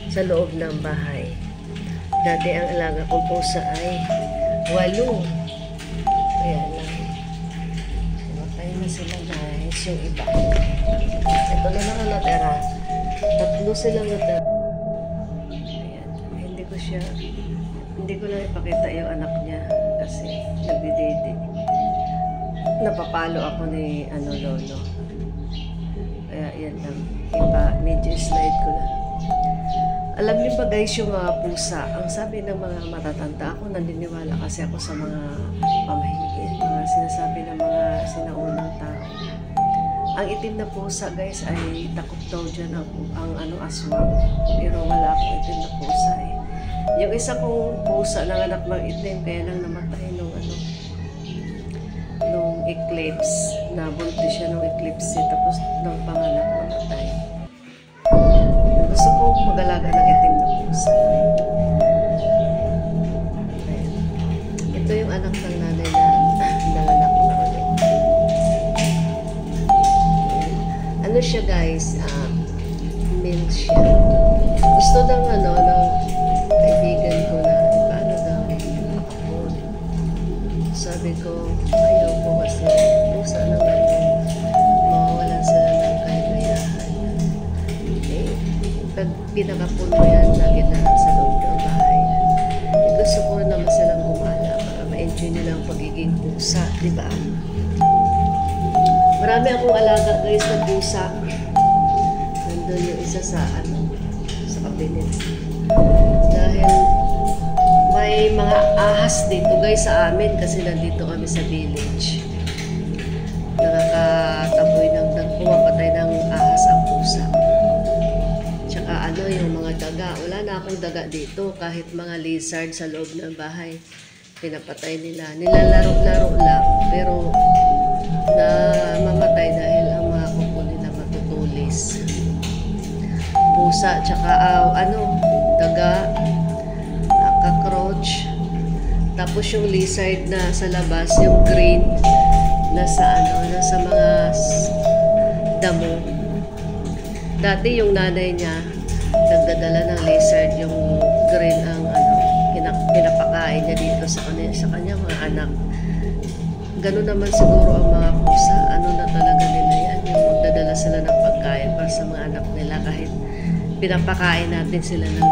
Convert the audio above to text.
sa loob ng bahay. Dati ang alaga kong pusa ay 8. Kaya lang. Matay na sila guys, yung iba. Ito na lang ang natira. 3 silang natira. Ayan. Hindi ko lang ipakita yung anak niya kasi nagdidede. Napapalo ako ni Lolo. Kaya yan lang. Medyo slide ko lang. Alam niyo ba guys, yung mga pusa, ang sabi ng mga matatanda, ako naniniwala kasi ako sa mga pamahigit, mga sinasabi ng mga sinaunang tao. Ang itim na pusa guys ay takot daw dyan ang aswang. Pero wala akong itim na pusa eh. Yung isa kong pusa nanganak ng itim, kaya lang namatay nung eclipse. Nabuntis siya nung eclipse tapos nung panganak namatay. Gusto ko mag-alaga ng itim na pusa. Ayan. Ito yung anak ng nanay na nanganak na ulit. Ano siya guys? Male siya. Gusto ng ng kaibigan ko na paano daw makapon. Sabi ko, ayaw ko kasi pusa naman mawawalan sila ng kaligayahan. Pag pinakapon mo yan, lagi na lang sa loob ng bahay. Gusto ko naman silang gumala para ma-enjoy nila ang pagiging pusa, di ba? Marami akong alaga guys na pusa. Nandun yung isa sa kabinet. Dahil may mga ahas dito guys sa amin kasi nandito kami sa village. Nakakataboy pumapatay ng ahas ang pusa. Yung mga daga. Wala na akong daga dito. Kahit mga lizard sa loob ng bahay, pinapatay nila. Nilalaro-laro lang. Pero, mamatay dahil ang mga kuko nila matutulis. Pusa, tsaka daga, cockroach. Tapos yung lizard na sa labas, yung green, nasa mga damo. Dati yung nanay niya, nagdadala ng lizard, yung green ang pinapakain niya dito sa kanya mga anak. Ganun naman siguro ang mga pusa. Na talaga nila yan, yung magdadala sila ng pagkain para sa mga anak nila kahit pinapakain natin sila ng